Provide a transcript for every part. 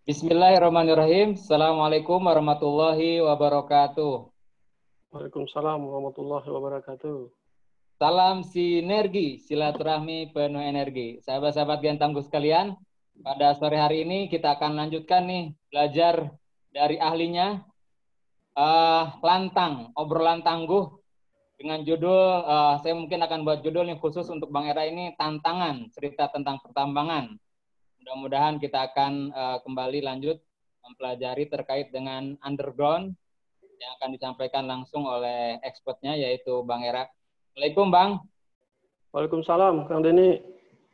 Bismillahirrahmanirrahim. Assalamualaikum warahmatullahi wabarakatuh. Waalaikumsalam warahmatullahi wabarakatuh. Salam sinergi, silaturahmi penuh energi. Sahabat-sahabat Gen Tangguh sekalian, pada sore hari ini kita akan lanjutkan nih belajar dari ahlinya, lantang, obrolan tangguh dengan judul, saya mungkin akan buat judul yang khusus untuk Bang Era ini, tantangan, cerita tentang pertambangan. Mudah-mudahan kita akan kembali lanjut mempelajari terkait dengan underground yang akan disampaikan langsung oleh expertnya yaitu Bang Era. Assalamualaikum Bang. Waalaikumsalam Kang Denny.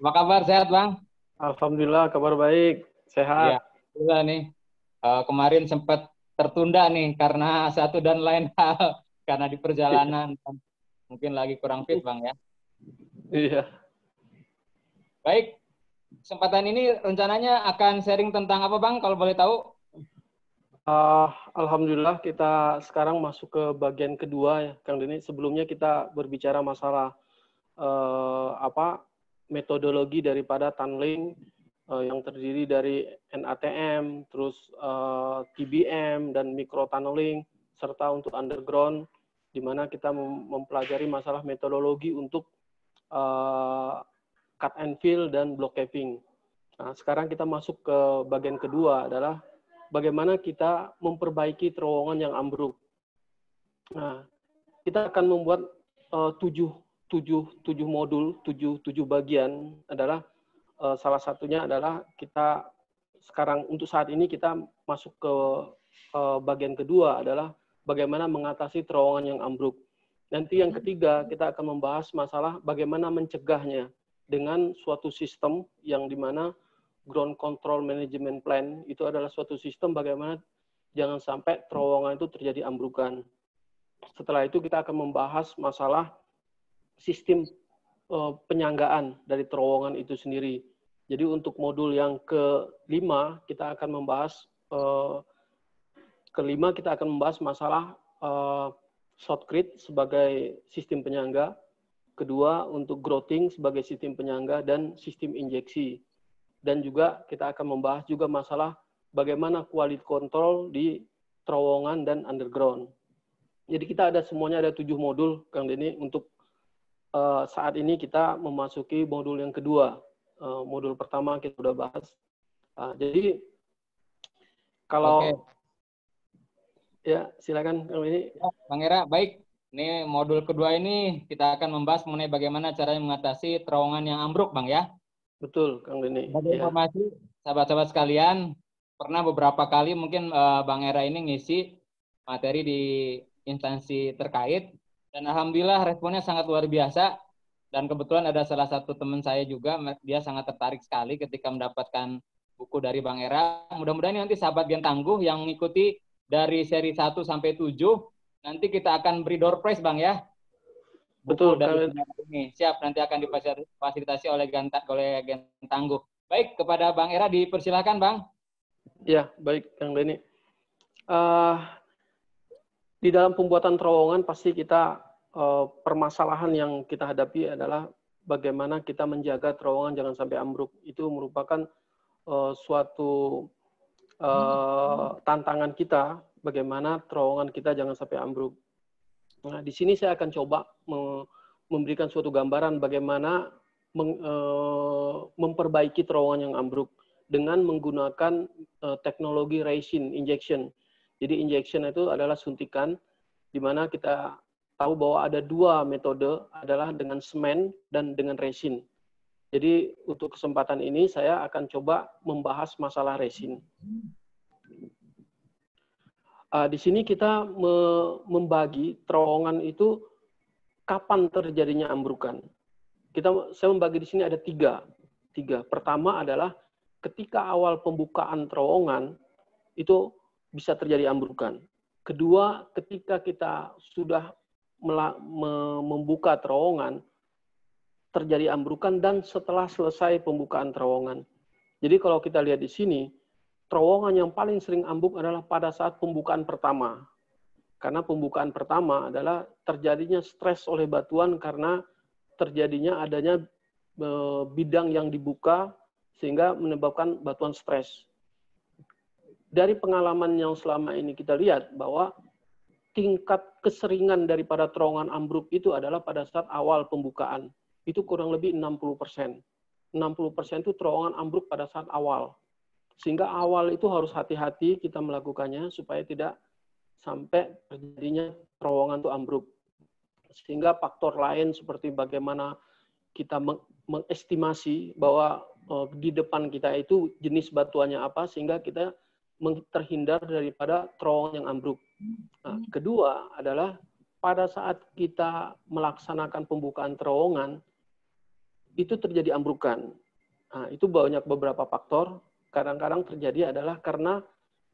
Apa kabar? Sehat Bang? Alhamdulillah kabar baik, Iya, sehat. alhamdulillah nih. Kemarin sempat tertunda nih karena satu dan lain hal karena di perjalanan mungkin lagi kurang fit Bang ya. Iya. Baik, kesempatan ini rencananya akan sharing tentang apa Bang kalau boleh tahu? Alhamdulillah kita sekarang masuk ke bagian kedua ya Kang Denny. Sebelumnya kita berbicara masalah metodologi daripada tunneling yang terdiri dari NATM, terus TBM dan micro tunneling serta untuk underground, di mana kita mempelajari masalah metodologi untuk cut and fill dan block caving. Nah, sekarang kita masuk ke bagian kedua adalah bagaimana kita memperbaiki terowongan yang ambruk. Nah, kita akan membuat tujuh modul, tujuh bagian adalah salah satunya adalah kita sekarang untuk saat ini kita masuk ke bagian kedua adalah bagaimana mengatasi terowongan yang ambruk. Nanti yang ketiga kita akan membahas masalah bagaimana mencegahnya dengan suatu sistem yang dimana ground control management plan itu adalah suatu sistem bagaimana jangan sampai terowongan itu terjadi ambrukan. Setelah itu kita akan membahas masalah sistem penyanggaan dari terowongan itu sendiri. Jadi untuk modul yang kelima kita akan membahas masalah shotcrete sebagai sistem penyangga. Kedua untuk grouting sebagai sistem penyangga dan sistem injeksi. Dan juga kita akan membahas juga masalah bagaimana quality control di terowongan dan underground. Jadi kita ada semuanya ada 7 modul, Kang Denny. Untuk saat ini kita memasuki modul yang kedua. Modul pertama kita sudah bahas. Jadi kalau ya silakan Kang Denny. Ya, Bang Era, baik. Ini modul kedua ini kita akan membahas mengenai bagaimana caranya mengatasi terowongan yang ambruk, Bang ya. Betul, Kang Denny. Sebagai informasi, sahabat-sahabat sekalian, pernah beberapa kali mungkin Bang Era ini ngisi materi di instansi terkait, dan alhamdulillah responnya sangat luar biasa. Dan kebetulan ada salah satu teman saya juga, dia sangat tertarik sekali ketika mendapatkan buku dari Bang Era. Mudah-mudahan nanti sahabat Gen Tangguh yang mengikuti dari seri 1 sampai 7, nanti kita akan beri door prize Bang ya. Buku Betul, dari ini siap nanti akan difasilitasi oleh Gen Tangguh. Baik, kepada Bang Era dipersilahkan Bang. Ya, baik Kang Denny. Di dalam pembuatan terowongan pasti kita permasalahan yang kita hadapi adalah bagaimana kita menjaga terowongan jangan sampai ambruk. Itu merupakan suatu tantangan kita bagaimana terowongan kita jangan sampai ambruk. Nah, di sini saya akan coba memberikan suatu gambaran bagaimana memperbaiki terowongan yang ambruk dengan menggunakan teknologi resin injection. Jadi injection itu adalah suntikan, di mana kita tahu bahwa ada 2 metode, adalah dengan semen dan dengan resin. Jadi untuk kesempatan ini saya akan coba membahas masalah resin. Di sini kita membagi terowongan itu kapan terjadinya ambrukan. Saya membagi di sini ada tiga. Pertama adalah ketika awal pembukaan terowongan itu bisa terjadi ambrukan. Kedua, ketika kita sudah membuka terowongan terjadi ambrukan dan setelah selesai pembukaan terowongan. Jadi kalau kita lihat di sini, terowongan yang paling sering ambruk adalah pada saat pembukaan pertama. Karena pembukaan pertama adalah terjadinya stres oleh batuan karena terjadinya adanya bidang yang dibuka sehingga menyebabkan batuan stres. dari pengalaman yang selama ini kita lihat bahwa tingkat keseringan daripada terowongan ambruk itu adalah pada saat awal pembukaan. Itu kurang lebih 60%. 60% itu terowongan ambruk pada saat awal. Sehingga awal itu harus hati-hati kita melakukannya supaya tidak sampai terjadinya terowongan itu ambruk. Sehingga faktor lain seperti bagaimana kita mengestimasi bahwa di depan kita itu jenis batuannya apa, sehingga kita terhindar daripada terowongan yang ambruk. Nah, kedua adalah pada saat kita melaksanakan pembukaan terowongan, itu terjadi ambrukan. Nah, itu banyak beberapa faktor. Kadang-kadang terjadi adalah karena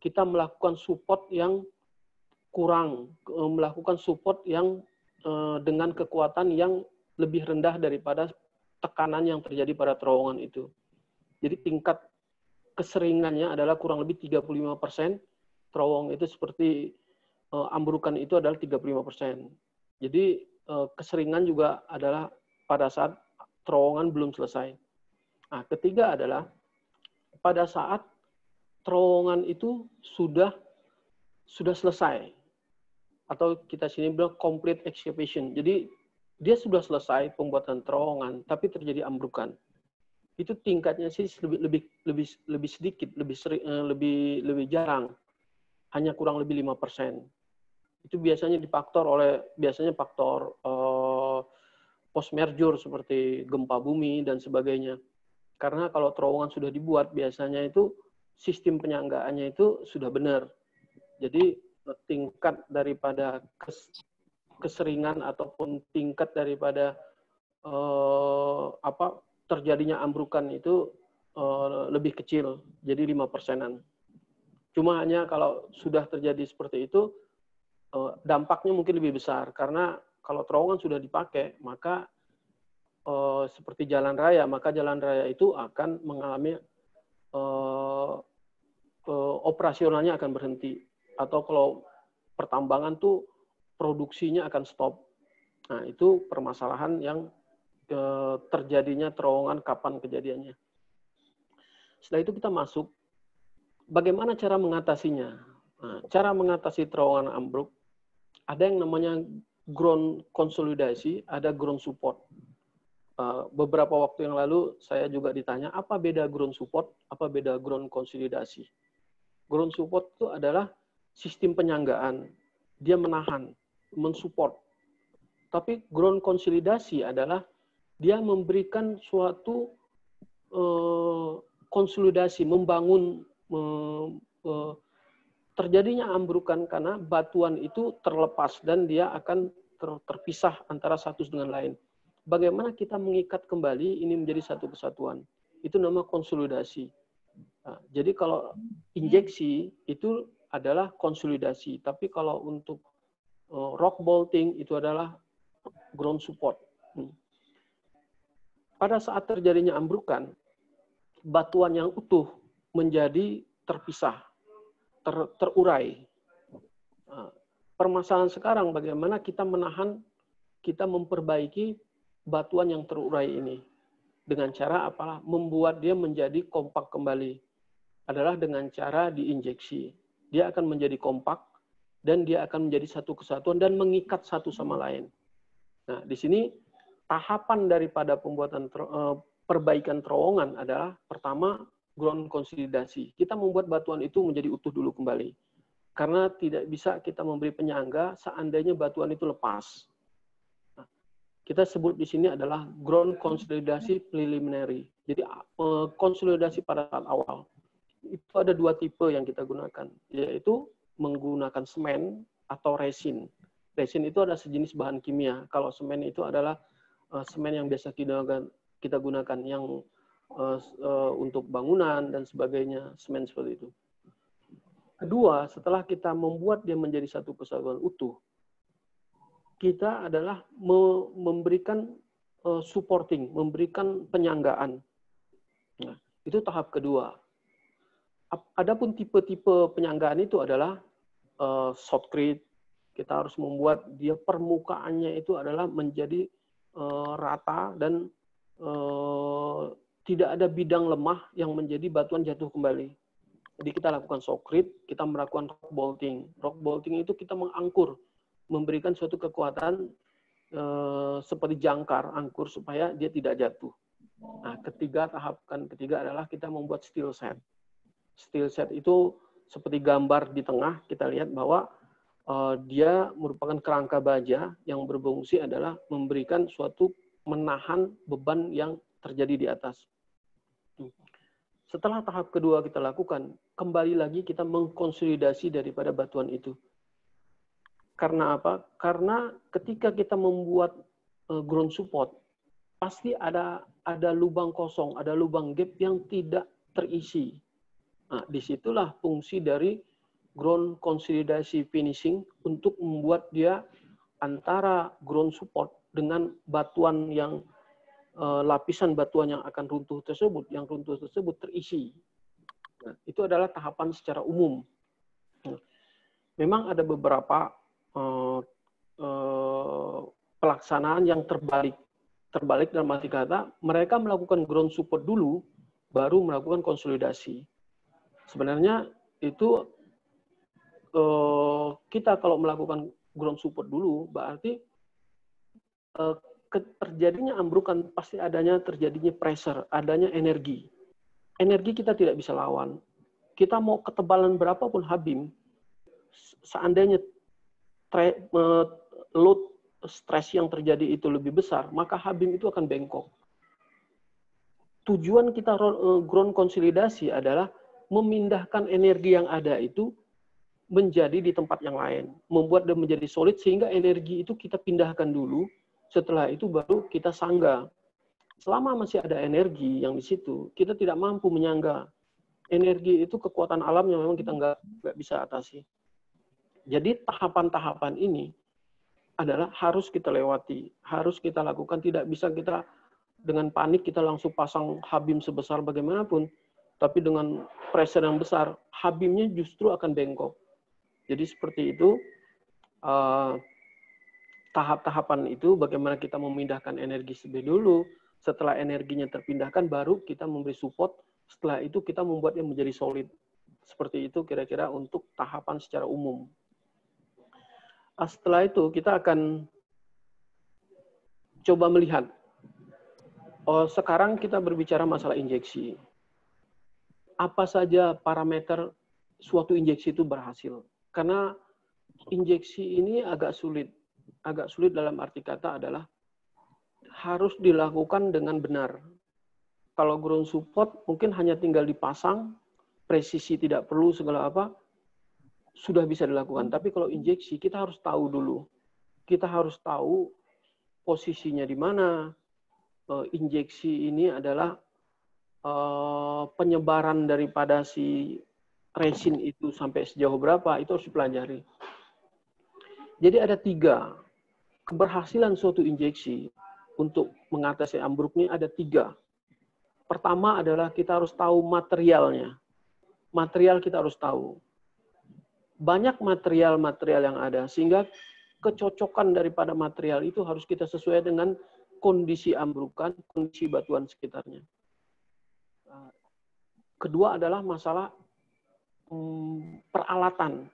kita melakukan support yang kurang, melakukan support yang dengan kekuatan yang lebih rendah daripada tekanan yang terjadi pada terowongan itu. Jadi tingkat keseringannya adalah kurang lebih 35%. Terowongan itu seperti ambrukan itu adalah 35%. Jadi keseringan juga adalah pada saat terowongan belum selesai. Nah, ketiga adalah pada saat terowongan itu sudah selesai, atau kita sini bilang complete excavation. Jadi dia sudah selesai pembuatan terowongan, tapi terjadi ambrukan. Itu tingkatnya sih lebih sedikit, lebih jarang, hanya kurang lebih 5%. Itu biasanya difaktor oleh faktor post merger seperti gempa bumi dan sebagainya. Karena kalau terowongan sudah dibuat, biasanya itu sistem penyanggaannya itu sudah benar. Jadi tingkat daripada keseringan ataupun tingkat daripada terjadinya ambrukan itu lebih kecil, jadi 5%-an. Cuma hanya kalau sudah terjadi seperti itu, dampaknya mungkin lebih besar, karena kalau terowongan sudah dipakai, maka seperti jalan raya, maka jalan raya itu akan mengalami operasionalnya akan berhenti. Atau kalau pertambangan tuh produksinya akan stop. Nah, itu permasalahan yang terjadinya terowongan, kapan kejadiannya. Setelah itu kita masuk, bagaimana cara mengatasinya? Nah, cara mengatasi terowongan ambruk, ada yang namanya ground konsolidasi, ada ground support. Beberapa waktu yang lalu saya juga ditanya, apa beda ground support, apa beda ground konsolidasi? Ground support itu adalah sistem penyanggaan, dia menahan, mensupport. Tapi ground konsolidasi adalah dia memberikan suatu konsolidasi, membangun terjadinya ambrukan karena batuan itu terlepas dan dia akan terpisah antara satu dengan lain. Bagaimana kita mengikat kembali ini menjadi satu kesatuan? Itu nama konsolidasi. Nah, jadi kalau injeksi itu adalah konsolidasi, tapi kalau untuk rock bolting itu adalah ground support. Pada saat terjadinya ambrukan, batuan yang utuh menjadi terpisah, terurai. Nah, permasalahan sekarang bagaimana kita menahan, kita memperbaiki batuan yang terurai ini. Dengan cara apa? Membuat dia menjadi kompak kembali. Adalah dengan cara diinjeksi. Dia akan menjadi kompak dan dia akan menjadi satu kesatuan dan mengikat satu sama lain. Nah, di sini tahapan daripada pembuatan perbaikan terowongan adalah pertama ground konsolidasi. Kita membuat batuan itu menjadi utuh dulu kembali. Karena tidak bisa kita memberi penyangga seandainya batuan itu lepas. Nah, kita sebut di sini adalah ground konsolidasi preliminary. Jadi konsolidasi pada saat awal. Itu ada dua tipe yang kita gunakan, yaitu menggunakan semen atau resin. Resin itu ada sejenis bahan kimia. Kalau semen itu adalah semen yang biasa kita gunakan yang untuk bangunan dan sebagainya, semen seperti itu. Kedua, setelah kita membuat dia menjadi satu kesatuan utuh, kita adalah memberikan supporting, memberikan penyanggaan. Nah, itu tahap kedua. Adapun tipe-tipe penyanggaan itu adalah shotcrete. Kita harus membuat dia permukaannya itu adalah menjadi rata dan tidak ada bidang lemah yang menjadi batuan jatuh kembali. Jadi kita lakukan shotcrete, kita melakukan rock bolting. Rock bolting itu kita mengangkur, memberikan suatu kekuatan seperti jangkar, angkur supaya dia tidak jatuh. Nah, tahapan ketiga adalah kita membuat steel set. Steel set itu seperti gambar di tengah, kita lihat bahwa dia merupakan kerangka baja yang berfungsi adalah memberikan suatu menahan beban yang terjadi di atas. Setelah tahap kedua kita lakukan, kembali lagi kita mengkonsolidasi daripada batuan itu. Karena apa? Karena ketika kita membuat ground support, pasti ada lubang kosong, ada lubang gap yang tidak terisi. Nah, disitulah fungsi dari ground konsolidasi finishing untuk membuat dia antara ground support dengan batuan yang lapisan batuan yang akan runtuh tersebut, terisi. Nah, itu adalah tahapan secara umum. Memang ada beberapa pelaksanaan yang terbalik dalam arti kata, mereka melakukan ground support dulu, baru melakukan konsolidasi. Sebenarnya itu kita kalau melakukan ground support dulu, berarti terjadinya ambrukan pasti terjadinya pressure, adanya energi. Energi kita tidak bisa lawan. Kita mau ketebalan berapapun habim, seandainya load stres yang terjadi itu lebih besar, maka habim itu akan bengkok. Tujuan kita ground konsolidasi adalah memindahkan energi yang ada itu menjadi di tempat yang lain, membuat dia menjadi solid sehingga energi itu kita pindahkan dulu. Setelah itu baru kita sangga. Selama masih ada energi yang di situ, kita tidak mampu menyangga. Energi itu kekuatan alam yang memang kita nggak bisa atasi. Jadi tahapan-tahapan ini adalah harus kita lewati, harus kita lakukan. Tidak bisa kita dengan panik kita langsung pasang habim sebesar bagaimanapun, tapi dengan pressure yang besar, habimnya justru akan bengkok. Jadi seperti itu. Tahap-tahapan itu bagaimana kita memindahkan energi terlebih dulu, setelah energinya terpindahkan baru kita memberi support, setelah itu kita membuatnya menjadi solid. Seperti itu kira-kira untuk tahapan secara umum. Setelah itu kita akan coba melihat, sekarang kita berbicara masalah injeksi. Apa saja parameter suatu injeksi itu berhasil? Karena injeksi ini agak sulit dalam arti kata adalah harus dilakukan dengan benar. Kalau ground support mungkin hanya tinggal dipasang, presisi tidak perlu segala apa, sudah bisa dilakukan. Tapi kalau injeksi kita harus tahu dulu. Kita harus tahu posisinya di mana. Injeksi ini adalah penyebaran daripada si resin itu sampai sejauh berapa, itu harus dipelajari. Jadi ada 3. Keberhasilan suatu injeksi untuk mengatasi ambruknya ada 3. Pertama adalah kita harus tahu materialnya. Material kita harus tahu. Banyak material-material yang ada, sehingga kecocokan daripada material itu harus kita sesuai dengan kondisi ambrukan, kondisi batuan sekitarnya. Kedua adalah masalah peralatan,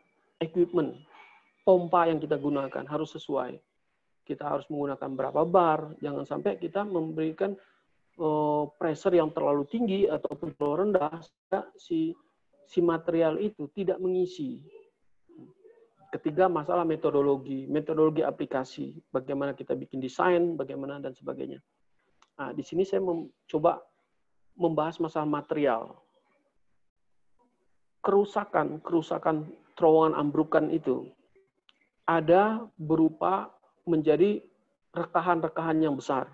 equipment, pompa yang kita gunakan harus sesuai. Kita harus menggunakan berapa bar, jangan sampai kita memberikan pressure yang terlalu tinggi ataupun terlalu rendah sehingga si material itu tidak mengisi. Ketiga, masalah metodologi aplikasi, bagaimana kita bikin desain, bagaimana dan sebagainya. Nah, di sini saya coba membahas masalah material. Kerusakan terowongan ambrukan itu ada berupa menjadi rekahan-rekahan yang besar.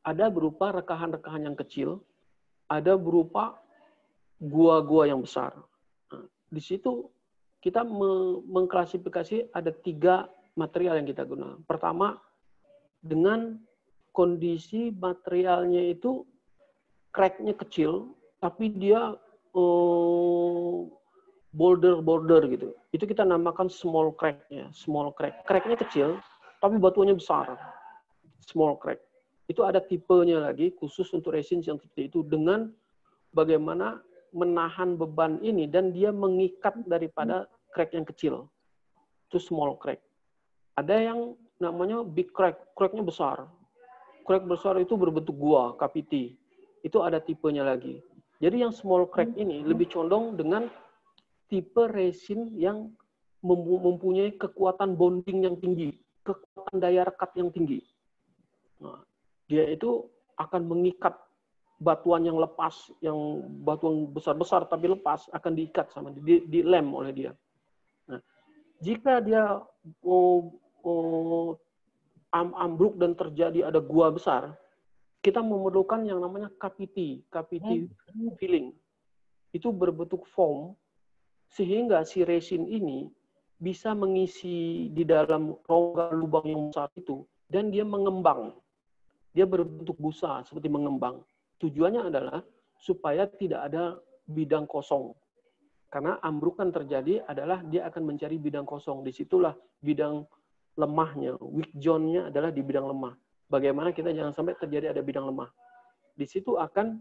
Ada berupa rekahan-rekahan yang kecil, ada berupa gua-gua yang besar. Nah, di situ kita mengklasifikasi ada 3 material yang kita gunakan. Pertama, dengan kondisi materialnya itu crack-nya kecil, tapi dia border gitu. Itu kita namakan small crack-nya. Small crack. Crack-nya kecil, tapi batuannya besar. Small crack. Itu ada tipenya lagi, khusus untuk resin yang seperti itu, dengan bagaimana menahan beban ini dan dia mengikat daripada crack yang kecil. Itu small crack. Ada yang namanya big crack, cracknya besar. Crack besar itu berbentuk gua, cavity. Itu ada tipenya lagi. Jadi yang small crack ini lebih condong dengan tipe resin yang mempunyai kekuatan bonding yang tinggi, kekuatan daya rekat yang tinggi. Nah, dia itu akan mengikat batuan yang lepas, yang batuan besar-besar tapi lepas, akan diikat sama dilem oleh dia. Nah, jika dia ambruk dan terjadi ada gua besar, kita memerlukan yang namanya cavity filling. Itu berbentuk foam, sehingga si resin ini bisa mengisi di dalam rongga lubang yang besar itu, dan dia mengembang. Dia berbentuk busa, seperti mengembang. Tujuannya adalah supaya tidak ada bidang kosong. Karena ambrukan terjadi adalah dia akan mencari bidang kosong. Disitulah bidang lemahnya, weak zone-nya adalah di bidang lemah. Bagaimana kita jangan sampai terjadi ada bidang lemah. Di situ akan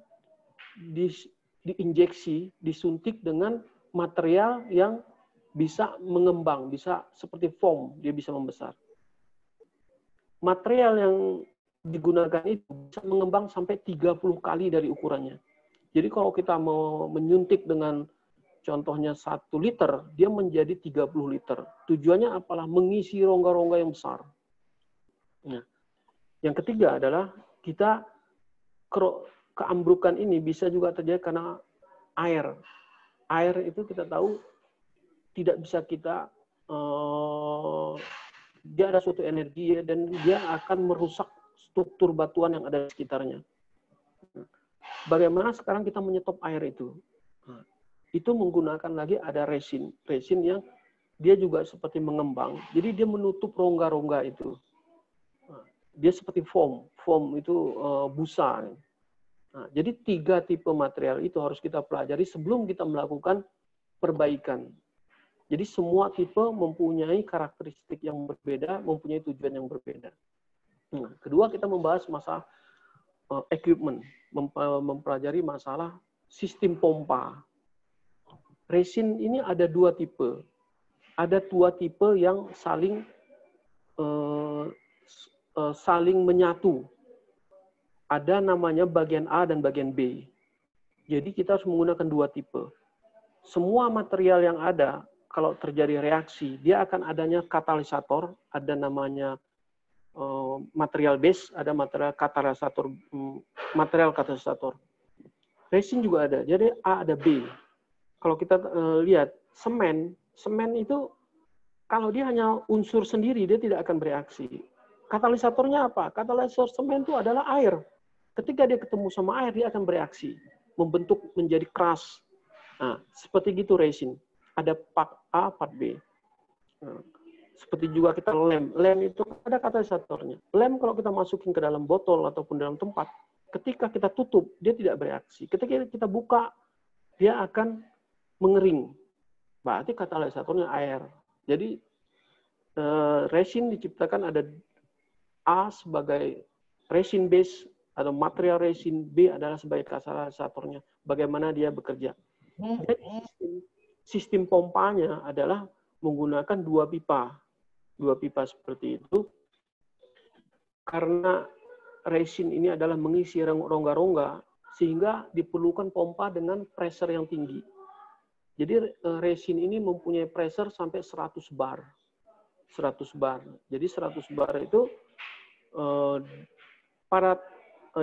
diinjeksi, disuntik dengan material yang bisa mengembang, bisa seperti foam, dia bisa membesar. Material yang digunakan itu bisa mengembang sampai 30 kali dari ukurannya. Jadi kalau kita mau menyuntik dengan contohnya 1 liter, dia menjadi 30 liter. Tujuannya apalah? Mengisi rongga-rongga yang besar. Nah, yang ketiga adalah kita keambrukan ini bisa juga terjadi karena air. Air itu kita tahu tidak bisa kita, dia ada suatu energi dan dia akan merusak struktur batuan yang ada di sekitarnya. Bagaimana sekarang kita menyetop air itu? Itu menggunakan lagi ada resin yang dia juga seperti mengembang. Jadi dia menutup rongga-rongga itu. Dia seperti foam itu busa. Nah, jadi 3 tipe material itu harus kita pelajari sebelum kita melakukan perbaikan. Jadi semua tipe mempunyai karakteristik yang berbeda, mempunyai tujuan yang berbeda. Nah, kedua kita membahas masalah equipment, mempelajari masalah sistem pompa. Resin ini ada 2 tipe. Ada 2 tipe yang saling menyatu. Ada namanya bagian A dan bagian B. Jadi kita harus menggunakan 2 tipe. Semua material yang ada, kalau terjadi reaksi, dia akan adanya katalisator, ada namanya material base, ada material katalisator. Resin juga ada. Jadi A ada B. Kalau kita lihat semen itu kalau dia hanya unsur sendiri dia tidak akan bereaksi. Katalisatornya apa? Katalisator semen itu adalah air. Ketika dia ketemu sama air dia akan bereaksi, membentuk menjadi keras. Nah, seperti gitu resin. Ada part A, part B. Nah, seperti juga kita lem itu ada katalisatornya. Lem kalau kita masukin ke dalam botol ataupun dalam tempat, ketika kita tutup dia tidak bereaksi. Ketika kita buka dia akan mengering. Berarti katalisatornya air. Jadi resin diciptakan ada A sebagai resin base atau material resin, B adalah sebagai katalisatornya. Bagaimana dia bekerja? Sistem pompanya adalah menggunakan 2 pipa. 2 pipa seperti itu. Karena resin ini adalah mengisi rongga-rongga, sehingga diperlukan pompa dengan pressure yang tinggi. Jadi resin ini mempunyai pressure sampai 100 bar. 100 bar. Jadi 100 bar itu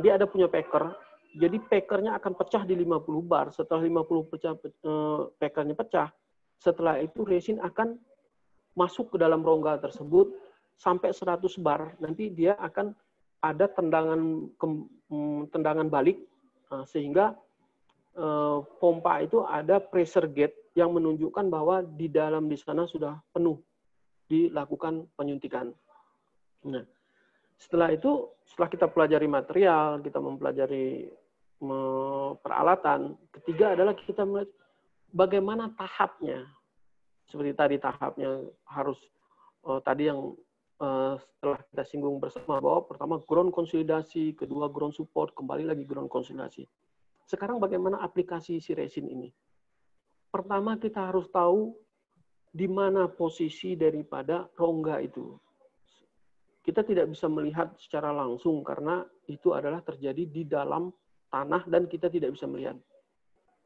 dia ada punya packer. Jadi packernya akan pecah di 50 bar. Setelah 50 packernya pecah, setelah itu resin akan masuk ke dalam rongga tersebut sampai 100 bar. Nanti dia akan ada tendangan balik sehingga pompa itu ada pressure gauge yang menunjukkan bahwa di sana sudah penuh dilakukan penyuntikan. Nah, setelah kita pelajari material, kita mempelajari peralatan, ketiga adalah kita melihat bagaimana tahapnya. Seperti tadi tahapnya harus tadi yang setelah kita singgung bersama bahwa pertama ground konsolidasi, kedua ground support, kembali lagi ground konsolidasi. Sekarang bagaimana aplikasi si resin ini? Pertama kita harus tahu di mana posisi daripada rongga itu. Kita tidak bisa melihat secara langsung karena itu adalah terjadi di dalam tanah dan kita tidak bisa melihat.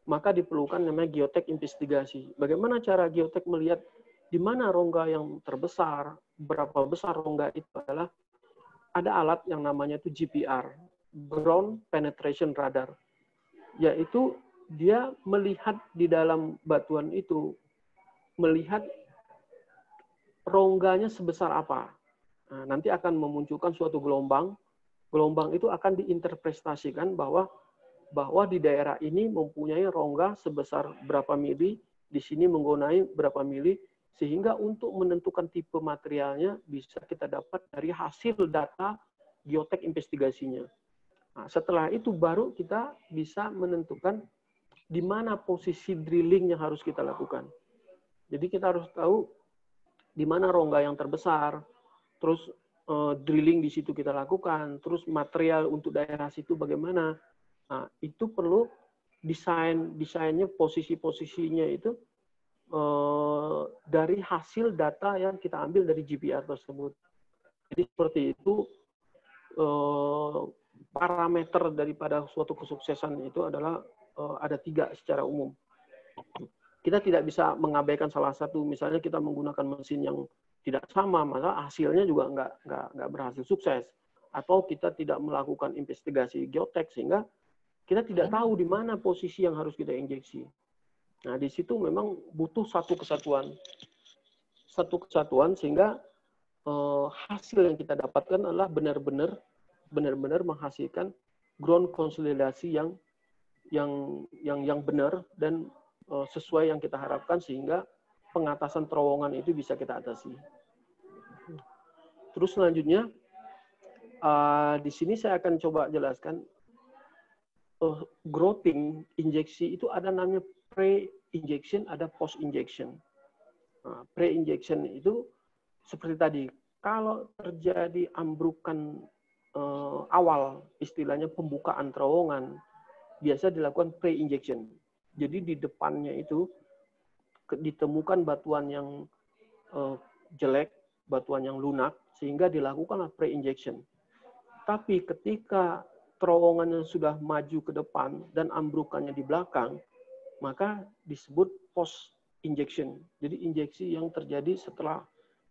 Maka diperlukan namanya geotek investigasi. Bagaimana cara geotek melihat di mana rongga yang terbesar, berapa besar rongga itu adalah ada alat yang namanya itu GPR, Ground Penetration Radar, yaitu dia melihat di dalam batuan itu, melihat rongganya sebesar apa. Nah, nanti akan memunculkan suatu gelombang. Gelombang itu akan diinterpretasikan bahwa di daerah ini mempunyai rongga sebesar berapa mili, di sini menggunakan berapa mili, sehingga untuk menentukan tipe materialnya bisa kita dapat dari hasil data geotek investigasinya. Nah, setelah itu baru kita bisa menentukan di mana posisi drilling yang harus kita lakukan. Jadi kita harus tahu di mana rongga yang terbesar, terus drilling di situ kita lakukan, terus material untuk daerah situ bagaimana. Nah, itu perlu desainnya, posisi-posisinya itu dari hasil data yang kita ambil dari GPR tersebut. Jadi seperti itu parameter daripada suatu kesuksesan itu adalah ada 3 secara umum. Kita tidak bisa mengabaikan salah satu. Misalnya kita menggunakan mesin yang tidak sama, maka hasilnya juga nggak berhasil sukses. Atau kita tidak melakukan investigasi geotek sehingga kita tidak tahu di mana posisi yang harus kita injeksi. Nah, di situ memang butuh satu kesatuan sehingga hasil yang kita dapatkan adalah benar-benar menghasilkan ground konsolidasi yang benar dan sesuai yang kita harapkan sehingga pengatasan terowongan itu bisa kita atasi. Terus selanjutnya di sini saya akan coba jelaskan growthing injeksi itu ada namanya pre-injection, ada post-injection. Nah, pre-injection itu seperti tadi, kalau terjadi ambrukan awal, istilahnya pembukaan terowongan, biasa dilakukan pre-injection. Jadi di depannya itu ditemukan batuan yang jelek, batuan yang lunak, sehingga dilakukanlah pre-injection. Tapi ketika terowongannya sudah maju ke depan dan ambrukannya di belakang, maka disebut post-injection. Jadi injeksi yang terjadi setelah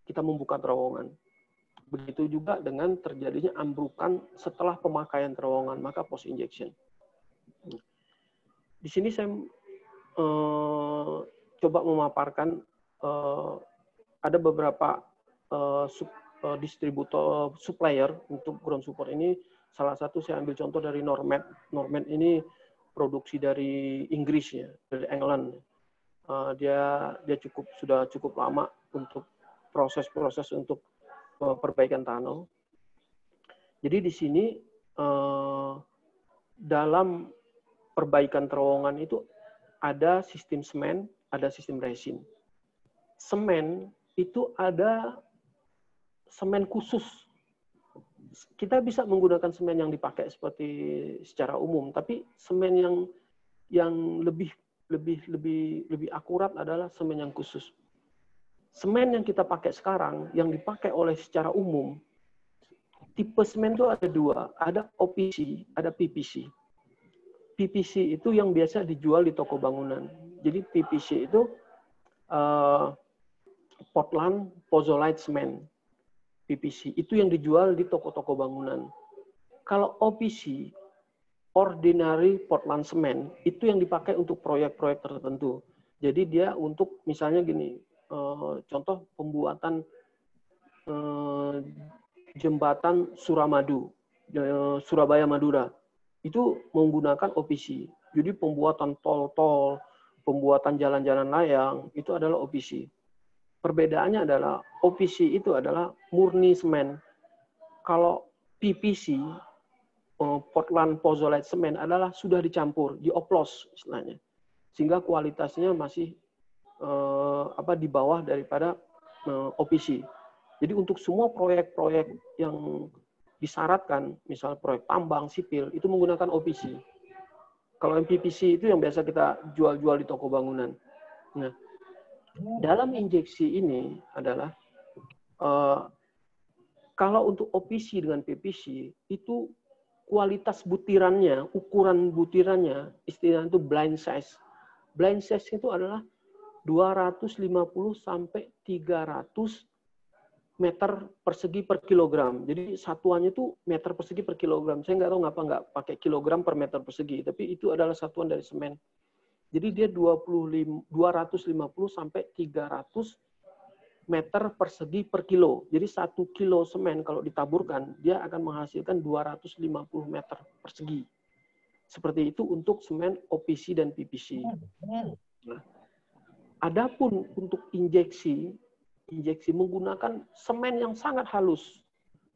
kita membuka terowongan. Begitu juga dengan terjadinya ambrukan setelah pemakaian terowongan, maka post-injection. Di sini saya coba memaparkan ada beberapa distributor supplier untuk ground support ini. Salah satu saya ambil contoh dari Normet. Normet ini produksi dari Inggris ya, dari England. Dia sudah cukup lama untuk proses-proses untuk perbaikan tunnel. Jadi di sini dalam perbaikan terowongan itu ada sistem semen, ada sistem resin. Semen itu ada semen khusus. Kita bisa menggunakan semen yang dipakai seperti secara umum, tapi semen yang lebih akurat adalah semen yang khusus. Semen yang kita pakai sekarang, yang dipakai oleh secara umum, tipe semen itu ada 2, ada OPC, ada PPC. PPC itu yang biasa dijual di toko bangunan. Jadi PPC itu Portland Pozolite Cement. PPC itu yang dijual di toko-toko bangunan. Kalau OPC, Ordinary Portland Cement, itu yang dipakai untuk proyek-proyek tertentu. Jadi dia untuk misalnya gini, contoh pembuatan jembatan Suramadu, Surabaya Madura, itu menggunakan OPC. Jadi pembuatan tol-tol, pembuatan jalan-jalan layang, itu adalah OPC. Perbedaannya adalah OPC itu adalah murni semen. Kalau PPC, Portland Pozolite Cement adalah sudah dicampur, dioplos istilahnya. Sehingga kualitasnya masih di bawah daripada OPC. Jadi untuk semua proyek-proyek yang disyaratkan, misal proyek tambang, sipil, itu menggunakan OPC. Kalau yang PVC itu yang biasa kita jual-jual di toko bangunan. Nah, dalam injeksi ini adalah kalau untuk OPC dengan PVC itu kualitas butirannya, ukuran butirannya, istilahnya itu blind size. Blind size itu adalah 250 sampai 300 meter persegi per kilogram. Jadi satuannya itu meter persegi per kilogram. Saya nggak tahu ngapa nggak pakai kilogram per meter persegi, tapi itu adalah satuan dari semen. Jadi dia 250 sampai 300 meter persegi per kilo. Jadi 1 kilo semen kalau ditaburkan, dia akan menghasilkan 250 meter persegi. Seperti itu untuk semen OPC dan PVC. Nah, adapun untuk injeksi menggunakan semen yang sangat halus.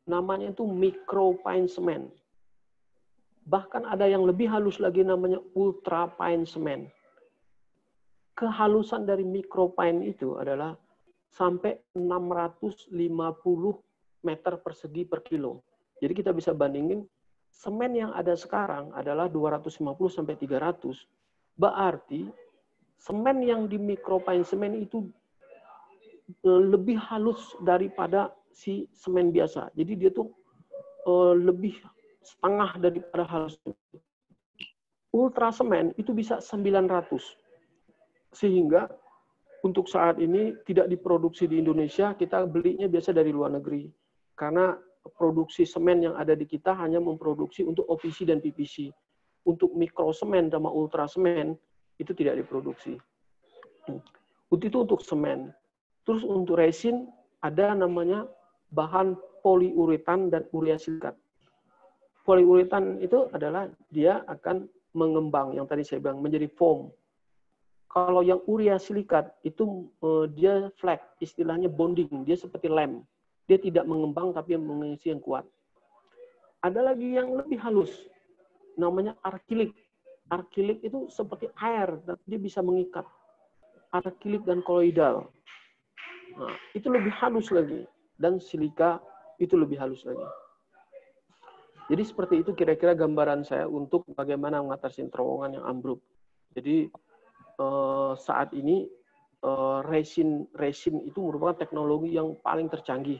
Namanya itu micropine semen. Bahkan ada yang lebih halus lagi namanya ultrapine semen. Kehalusan dari micropine itu adalah sampai 650 meter persegi per kilo. Jadi kita bisa bandingin semen yang ada sekarang adalah 250 sampai 300. Berarti semen yang di micropine semen itu lebih halus daripada si semen biasa. Jadi dia tuh lebih setengah daripada halus. Ultra semen itu bisa 900. Sehingga untuk saat ini tidak diproduksi di Indonesia, kita belinya biasa dari luar negeri. Karena produksi semen yang ada di kita hanya memproduksi untuk OPC dan PVC. Untuk mikro semen sama ultra semen itu tidak diproduksi. Itu untuk semen. Terus untuk resin ada namanya bahan poliuretan dan urea silikat. Poliuretan itu adalah dia akan mengembang, yang tadi saya bilang, menjadi foam. Kalau yang urea silikat itu dia flat, istilahnya bonding, dia seperti lem. Dia tidak mengembang tapi mengisi yang kuat. Ada lagi yang lebih halus, namanya arkilik. Arkilik itu seperti air, dia bisa mengikat. Arkilik dan koloidal. Nah, itu lebih halus lagi. Dan silika itu lebih halus lagi. Jadi seperti itu kira-kira gambaran saya untuk bagaimana mengatasi terowongan yang ambruk. Jadi saat ini resin itu merupakan teknologi yang paling tercanggih.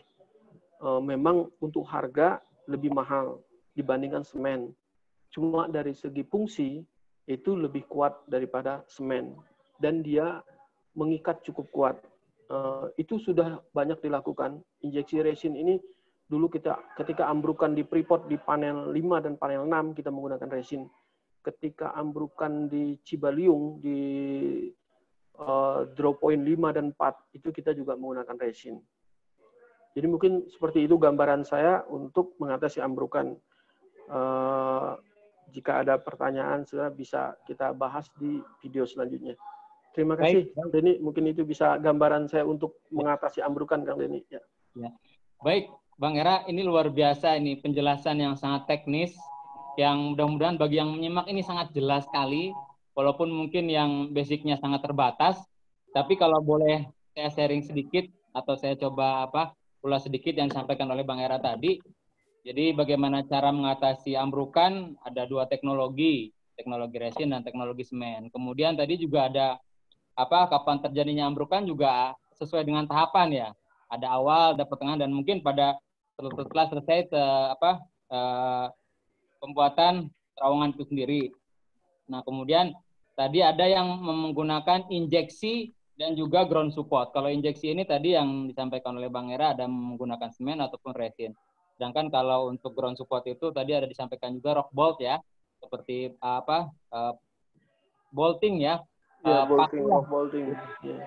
Memang untuk harga lebih mahal dibandingkan semen. Cuma dari segi fungsi itu lebih kuat daripada semen. Dan dia mengikat cukup kuat. Itu sudah banyak dilakukan. Injeksi resin ini dulu ketika ambrukan di Freeport di panel 5 dan panel 6 kita menggunakan resin. Ketika ambrukan di Cibaliung di draw point 5 dan 4 itu kita juga menggunakan resin. Jadi mungkin seperti itu gambaran saya untuk mengatasi ambrukan. Jika ada pertanyaan sudah bisa kita bahas di video selanjutnya. Terima kasih, Kang Denny. Mungkin itu bisa gambaran saya untuk mengatasi ambrukan, Kang Denny. Ya. Ya. Baik, Bang Era, ini luar biasa ini penjelasan yang sangat teknis, yang mudah-mudahan bagi yang menyimak ini sangat jelas sekali, walaupun mungkin yang basicnya sangat terbatas. Tapi kalau boleh saya sharing sedikit atau saya coba ulas sedikit yang disampaikan oleh Bang Era tadi. Jadi bagaimana cara mengatasi ambrukan? Ada dua teknologi resin dan teknologi semen. Kemudian tadi juga ada kapan terjadinya ambrukan juga sesuai dengan tahapan ya. Ada awal, ada pertengahan, dan mungkin pada setelah selesai pembuatan terowongan itu sendiri. Nah, kemudian tadi ada yang menggunakan injeksi dan juga ground support. Kalau injeksi ini tadi yang disampaikan oleh Bang Era ada menggunakan semen ataupun resin. Sedangkan kalau untuk ground support itu tadi ada disampaikan juga rock bolt ya, seperti bolting ya. Rock bolting.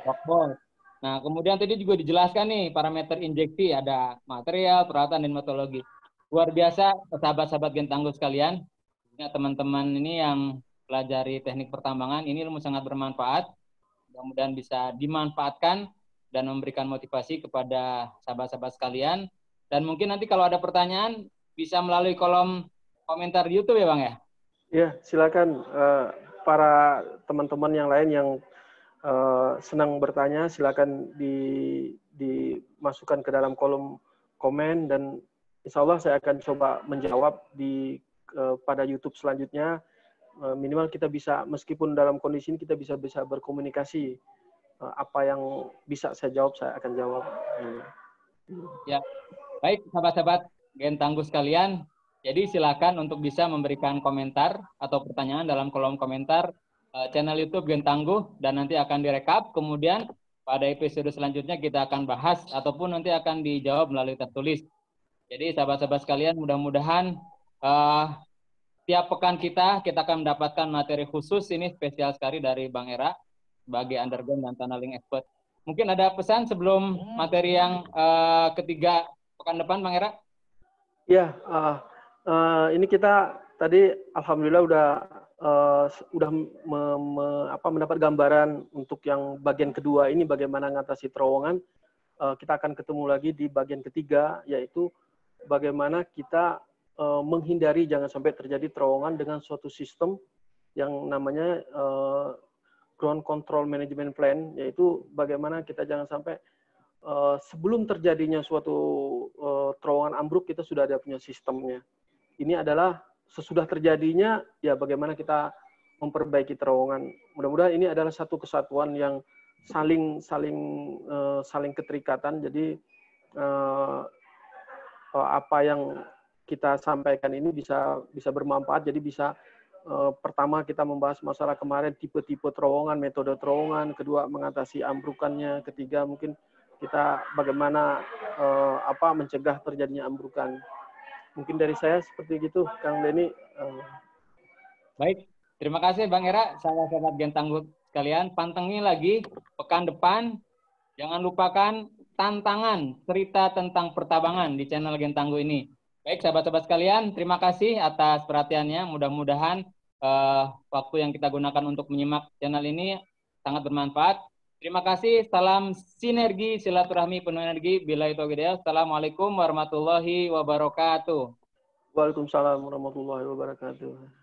Rock bolt. Nah, kemudian tadi juga dijelaskan nih parameter injeksi, ada material, peralatan, dan metodologi. Luar biasa, sahabat-sahabat Gentanggo sekalian. Teman-teman ini yang pelajari teknik pertambangan, ini ilmu sangat bermanfaat. Mudah-mudahan bisa dimanfaatkan dan memberikan motivasi kepada sahabat-sahabat sekalian. Dan mungkin nanti kalau ada pertanyaan, bisa melalui kolom komentar di YouTube ya Bang ya? Ya, silakan para teman-teman yang lain yang senang bertanya, silakan dimasukkan ke dalam kolom komen dan insya Allah saya akan coba menjawab pada YouTube selanjutnya. minimal kita bisa, meskipun dalam kondisi ini kita bisa berkomunikasi. Apa yang bisa saya jawab, saya akan jawab. Ya, baik sahabat-sahabat Gen Tangguh sekalian. Jadi silakan untuk bisa memberikan komentar atau pertanyaan dalam kolom komentar channel YouTube Gen Tangguh, dan nanti akan direkap. Kemudian pada episode selanjutnya kita akan bahas ataupun nanti akan dijawab melalui tertulis. Jadi sahabat-sahabat sekalian, mudah-mudahan tiap pekan kita akan mendapatkan materi khusus ini spesial sekali dari Bang Era sebagai underground dan tunneling expert. Mungkin ada pesan sebelum materi yang ketiga pekan depan, Bang Era? Ya, ini kita tadi alhamdulillah udah mendapat gambaran untuk yang bagian kedua ini, bagaimana mengatasi terowongan. Kita akan ketemu lagi di bagian ketiga, yaitu bagaimana kita menghindari jangan sampai terjadi terowongan dengan suatu sistem yang namanya ground control management plan, yaitu bagaimana kita jangan sampai sebelum terjadinya suatu terowongan ambruk kita sudah ada punya sistemnya. Ini adalah sesudah terjadinya ya bagaimana kita memperbaiki terowongan. Mudah-mudahan ini adalah satu kesatuan yang saling keterikatan. Jadi apa yang kita sampaikan ini bisa bermanfaat. Jadi bisa pertama kita membahas masalah kemarin tipe-tipe terowongan, metode terowongan, kedua mengatasi ambrukannya, ketiga mungkin kita bagaimana mencegah terjadinya ambrukan. Mungkin dari saya seperti gitu, Kang Denny. Baik, terima kasih Bang Era, sahabat-sahabat Gen Tangguh sekalian. Pantengin lagi pekan depan. Jangan lupakan tantangan cerita tentang pertambangan di channel Gen Tangguh ini. Baik, sahabat-sahabat sekalian, terima kasih atas perhatiannya. Mudah-mudahan waktu yang kita gunakan untuk menyimak channel ini sangat bermanfaat. Terima kasih. Salam sinergi, silaturahmi penuh energi. Billahi taufiq. Assalamualaikum warahmatullahi wabarakatuh. Waalaikumsalam warahmatullahi wabarakatuh.